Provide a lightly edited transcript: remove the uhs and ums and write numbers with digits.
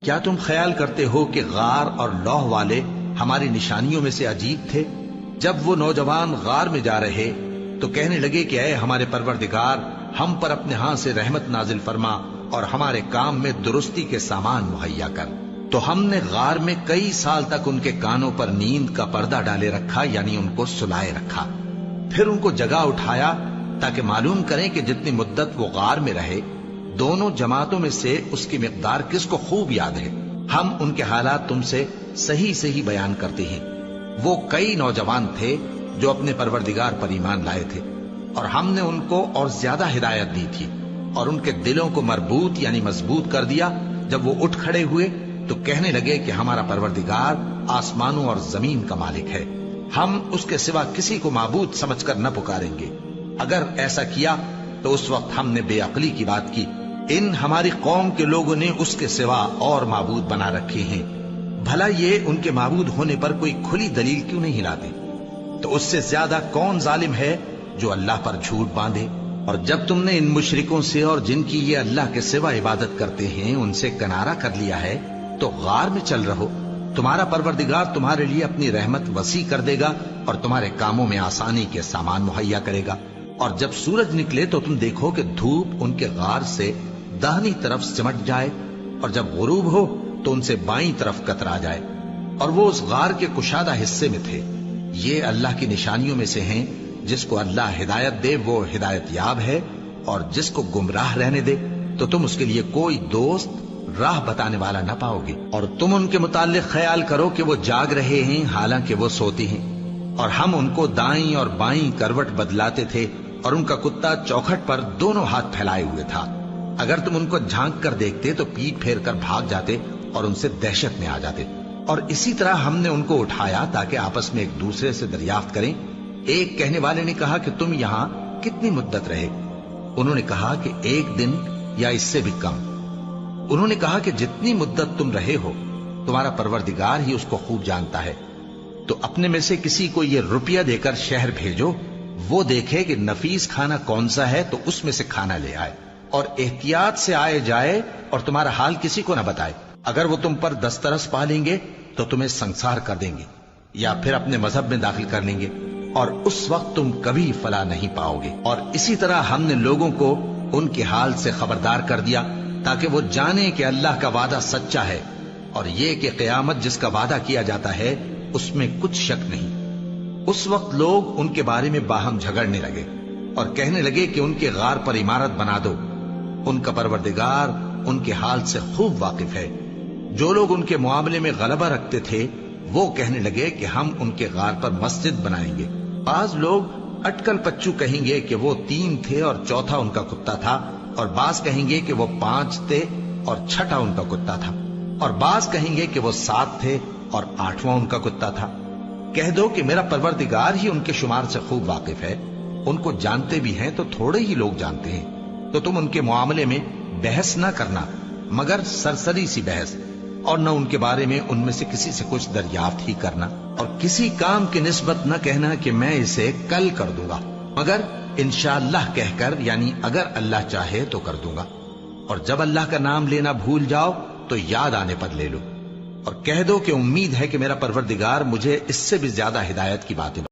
کیا تم خیال کرتے ہو کہ غار اور لوح والے ہماری نشانیوں میں سے عجیب تھے؟ جب وہ نوجوان غار میں جا رہے تو کہنے لگے کہ اے ہمارے پروردگار، ہم پر اپنے ہاں سے رحمت نازل فرما اور ہمارے کام میں درستی کے سامان مہیا کر۔ تو ہم نے غار میں کئی سال تک ان کے کانوں پر نیند کا پردہ ڈالے رکھا، یعنی ان کو سلائے رکھا۔ پھر ان کو جگہ اٹھایا تاکہ معلوم کریں کہ جتنی مدت وہ غار میں رہے دونوں جماعتوں میں سے اس کی مقدار کس کو خوب یاد ہے۔ ہم ان کے حالات تم سے صحیح صحیح بیان کرتے ہیں۔ وہ کئی نوجوان تھے جو اپنے پروردگار پر ایمان لائے تھے، اور ہم نے ان کو اور زیادہ ہدایت دی تھی، اور ان کے دلوں کو مربوط یعنی مضبوط کر دیا۔ جب وہ اٹھ کھڑے ہوئے تو کہنے لگے کہ ہمارا پروردگار آسمانوں اور زمین کا مالک ہے، ہم اس کے سوا کسی کو معبود سمجھ کر نہ پکاریں گے۔ اگر ایسا کیا تو اس وقت ہم نے بے عقلی کی بات کی۔ ان ہماری قوم کے لوگوں نے اس کے سوا اور معبود بنا رکھے ہیں، بھلا یہ ان کے معبود ہونے پر کوئی کھلی دلیل کیوں نہیں لاتے؟ تو اس سے زیادہ کون ظالم ہے جو اللہ پر جھوٹ باندھے؟ اور جب تم نے ان مشرکوں سے اور جن کی یہ اللہ کے سوا عبادت کرتے ہیں ان سے کنارہ کر لیا ہے تو غار میں چل رہو، تمہارا پروردگار تمہارے لیے اپنی رحمت وسیع کر دے گا اور تمہارے کاموں میں آسانی کے سامان مہیا کرے گا۔ اور جب سورج نکلے تو تم دیکھو کہ دھوپ ان کے غار سے داہنی طرف سمٹ جائے، اور جب غروب ہو تو ان سے بائیں طرف کترا جائے، اور وہ اس غار کے کشادہ حصے میں تھے۔ یہ اللہ کی نشانیوں میں سے ہیں، جس کو اللہ ہدایت دے وہ ہدایت یاب ہے، اور جس کو گمراہ رہنے دے تو تم اس کے لیے کوئی دوست راہ بتانے والا نہ پاؤ گے۔ اور تم ان کے متعلق خیال کرو کہ وہ جاگ رہے ہیں حالانکہ وہ سوتے ہیں، اور ہم ان کو دائیں اور بائیں کروٹ بدلاتے تھے، اور ان کا کتا چوکھٹ پر دونوں ہاتھ پھیلائے ہوئے تھا۔ اگر تم ان کو جھانک کر دیکھتے تو پیٹ پھیر کر بھاگ جاتے اور ان سے دہشت میں آ جاتے۔ اور اسی طرح ہم نے ان کو اٹھایا تاکہ آپس میں ایک دوسرے سے دریافت کریں۔ ایک کہنے والے نے کہا کہ تم یہاں کتنی مدت رہے؟ انہوں نے کہا کہ 1 دن یا اس سے بھی کم۔ انہوں نے کہا کہ جتنی مدت تم رہے ہو تمہارا پروردگار ہی اس کو خوب جانتا ہے۔ تو اپنے میں سے کسی کو یہ روپیہ دے کر شہر بھیجو، وہ دیکھے کہ نفیس کھانا کون سا ہے تو اس میں سے کھانا لے آئے، اور احتیاط سے آئے جائے اور تمہارا حال کسی کو نہ بتائے۔ اگر وہ تم پر دسترس پا لیں گے تو تمہیں سنسار کر دیں گے یا پھر اپنے مذہب میں داخل کر لیں گے، اور اس وقت تم کبھی فلاح نہیں پاؤ گے۔ اور اسی طرح ہم نے لوگوں کو ان کے حال سے خبردار کر دیا تاکہ وہ جانیں کہ اللہ کا وعدہ سچا ہے، اور یہ کہ قیامت جس کا وعدہ کیا جاتا ہے اس میں کچھ شک نہیں۔ اس وقت لوگ ان کے بارے میں باہم جھگڑنے لگے اور کہنے لگے کہ ان کے غار پر عمارت بنا دو۔ ان کا پروردگار ان کے حال سے خوب واقف ہے۔ جو لوگ ان کے معاملے میں غلبہ رکھتے تھے وہ کہنے لگے کہ ہم ان کے غار پر مسجد بنائیں گے۔ بعض لوگ اٹکل پچو کہیں گے کہ وہ 3 تھے اور چوتھا ان کا کتا تھا، اور بعض کہیں گے کہ وہ 5 تھے اور چھٹا ان کا کتا تھا، اور بعض کہیں گے کہ وہ 7 تھے اور 8واں ان کا کتا تھا۔ کہہ دو کہ میرا پروردگار ہی ان کے شمار سے خوب واقف ہے، ان کو جانتے بھی ہیں تو تھوڑے ہی لوگ جانتے ہیں۔ تو تم ان کے معاملے میں بحث نہ کرنا مگر سرسری سی بحث، اور نہ ان کے بارے میں ان میں سے کسی سے کچھ دریافت ہی کرنا، اور کسی کام کی نسبت نہ کہنا کہ میں اسے کل کر دوں گا، مگر انشاءاللہ کہہ کر، یعنی اگر اللہ چاہے تو کر دوں گا۔ اور جب اللہ کا نام لینا بھول جاؤ تو یاد آنے پر لے لو، اور کہہ دو کہ امید ہے کہ میرا پروردگار مجھے اس سے بھی زیادہ ہدایت کی باتیں